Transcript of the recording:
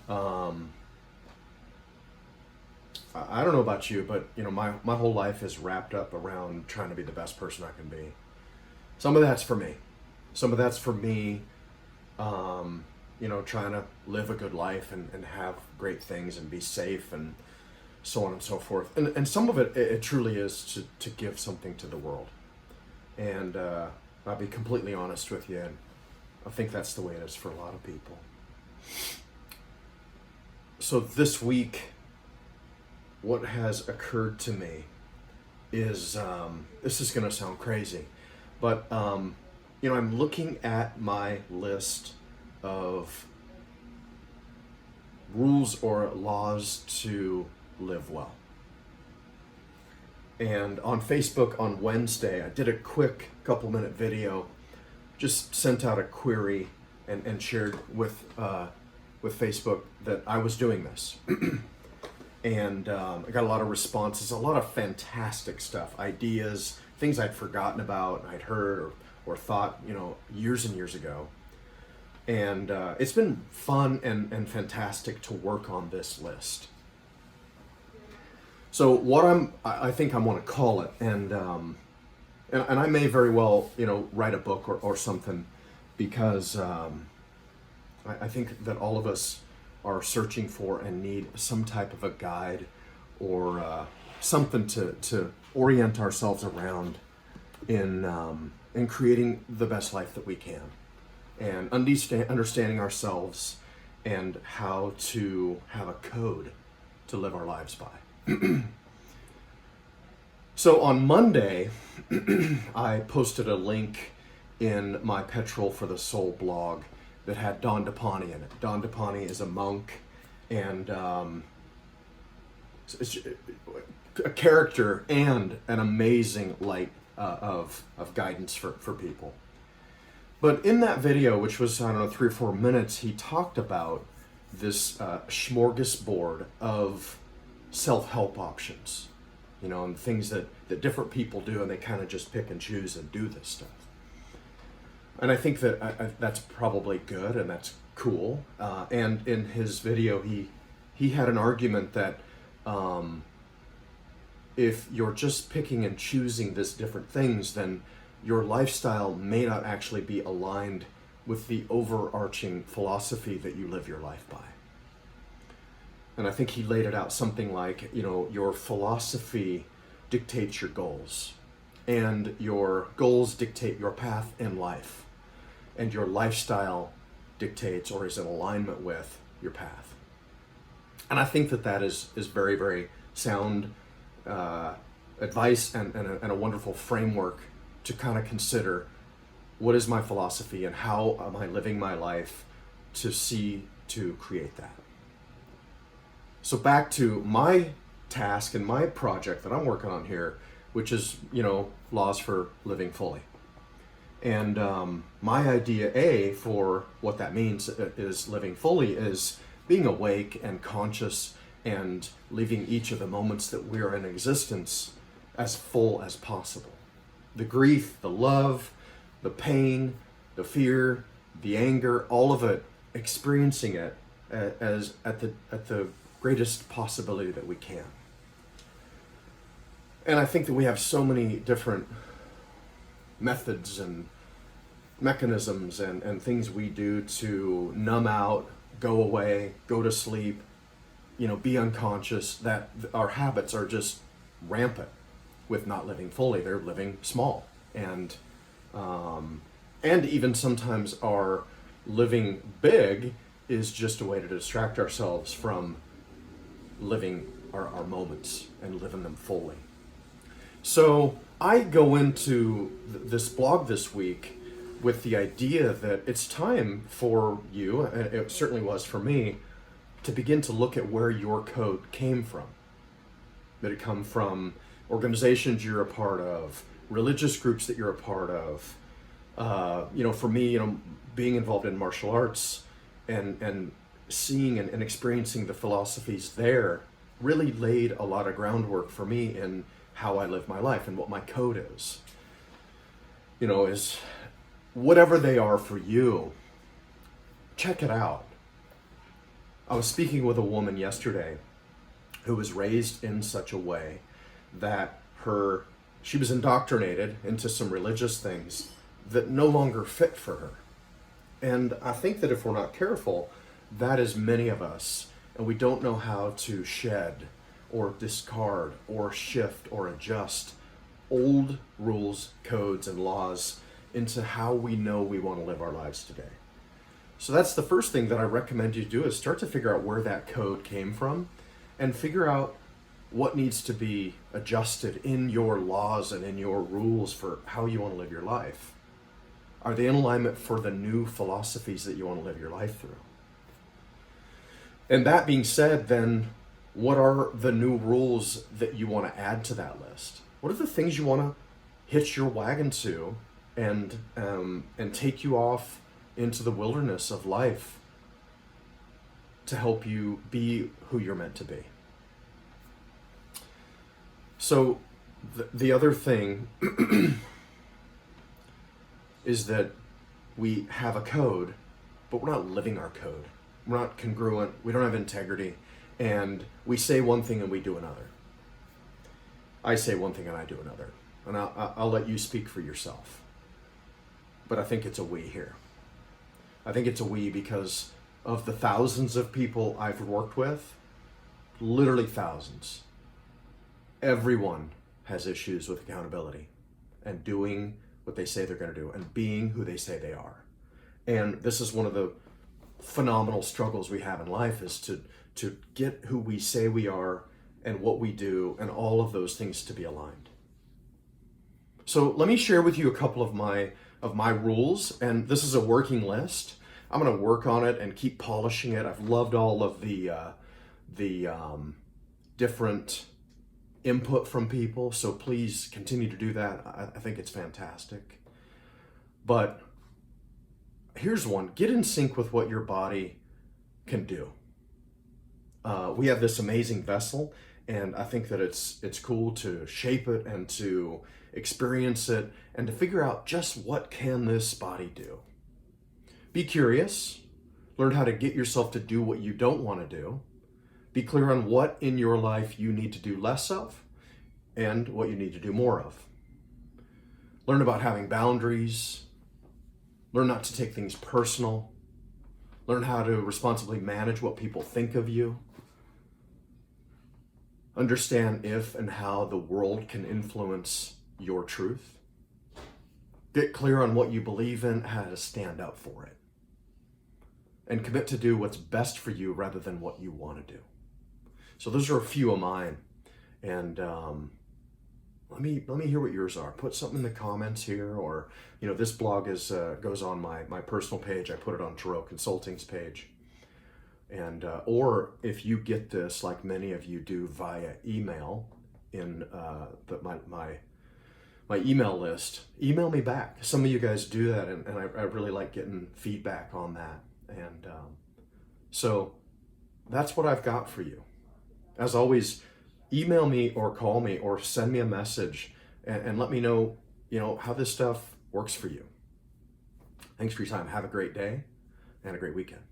Um, I don't know about you, but my whole life is wrapped up around trying to be the best person I can be. Some of that's for me. Some of that's for me, trying to live a good life and have great things and be safe and so on and so forth. And some of it truly is to give something to the world. And I'll be completely honest with you, and I think that's the way it is for a lot of people. So this week, what has occurred to me is, this is going to sound crazy, but I'm looking at my list of rules or laws to live well. And on Facebook on Wednesday, I did a quick couple-minute video, just sent out a query and shared with Facebook that I was doing this. And I got a lot of responses, a lot of fantastic stuff, ideas, things I'd forgotten about, I'd heard or thought, years and years ago. And it's been fun and fantastic to work on this list. So what I think I want to call it, and I may very well, write a book or something, because I think that all of us are searching for and need some type of a guide or something to orient ourselves around in creating the best life that we can, and understanding ourselves and how to have a code to live our lives by. So on Monday, I posted a link in my Petrol for the Soul blog that had Don Depani in it. Don Depani is a monk and a character and an amazing light of guidance for people. But in that video, which was, 3 or 4 minutes, he talked about this smorgasbord of self-help options, and things that different people do, and they kind of just pick and choose and do this stuff. And I think that that's probably good and that's cool. And in his video, he had an argument that if you're just picking and choosing these different things, then your lifestyle may not actually be aligned with the overarching philosophy that you live your life by. And I think he laid it out something like, your philosophy dictates your goals, and your goals dictate your path in life, and your lifestyle dictates or is in alignment with your path. And I think that is very, very sound advice and a wonderful framework to kind of consider what is my philosophy and how am I living my life to create that. So back to my task and my project that I'm working on here, which is, laws for living fully. And my idea A for what that means is living fully is being awake and conscious and living each of the moments that we are in existence as full as possible. The grief, the love, the pain, the fear, the anger, all of it, experiencing it as at the greatest possibility that we can. And I think that we have so many different methods and mechanisms and things we do to numb out, go away, go to sleep, be unconscious, that our habits are just rampant with not living fully. They're living small. And even sometimes our living big is just a way to distract ourselves from living our moments and living them fully. So I go into this blog this week with the idea that it's time for you, and it certainly was for me, to begin to look at where your code came from. Did it come from organizations you're a part of, religious groups that you're a part of? For me, being involved in martial arts and seeing and experiencing the philosophies there really laid a lot of groundwork for me in how I live my life and what my code is. Is whatever they are for you, check it out. I was speaking with a woman yesterday who was raised in such a way that she was indoctrinated into some religious things that no longer fit for her. And I think that if we're not careful, that is many of us, and we don't know how to shed or discard or shift or adjust old rules, codes, and laws into how we know we want to live our lives today. So that's the first thing that I recommend you do, is start to figure out where that code came from and figure out what needs to be adjusted in your laws and in your rules for how you want to live your life. Are they in alignment for the new philosophies that you want to live your life through? And that being said, then what are the new rules that you want to add to that list? What are the things you want to hitch your wagon to and take you off into the wilderness of life to help you be who you're meant to be? So the other thing is that we have a code, but we're not living our code. We're not congruent. We don't have integrity. And we say one thing and we do another. I say one thing and I do another. And I'll let you speak for yourself. But I think it's a we here. I think it's a we because of the thousands of people I've worked with, literally thousands. Everyone has issues with accountability and doing what they say they're going to do and being who they say they are. And this is one of the phenomenal struggles we have in life, is to get who we say we are and what we do and all of those things to be aligned. So let me share with you a couple of my rules, and this is a working list. I'm going to work on it and keep polishing it. I've loved all of the different input from people, so please continue to do that. I think it's fantastic. But here's one: get in sync with what your body can do. We have this amazing vessel, and I think that it's cool to shape it and to experience it and to figure out just what can this body do. Be curious, learn how to get yourself to do what you don't want to do. Be clear on what in your life you need to do less of and what you need to do more of. Learn about having boundaries. Learn not to take things personal. Learn how to responsibly manage what people think of you. Understand if and how the world can influence your truth. Get clear on what you believe in, how to stand up for it. And commit to do what's best for you rather than what you want to do. So those are a few of mine. And let me hear what yours are. Put something in the comments here, or this blog goes on my personal page. I put it on Tarot Consulting's page. And or if you get this, like many of you do, via email in my email list, email me back. Some of you guys do that, and I really like getting feedback on that. And so that's what I've got for you. As always, email me or call me or send me a message and let me know, how this stuff works for you. Thanks for your time. Have a great day and a great weekend.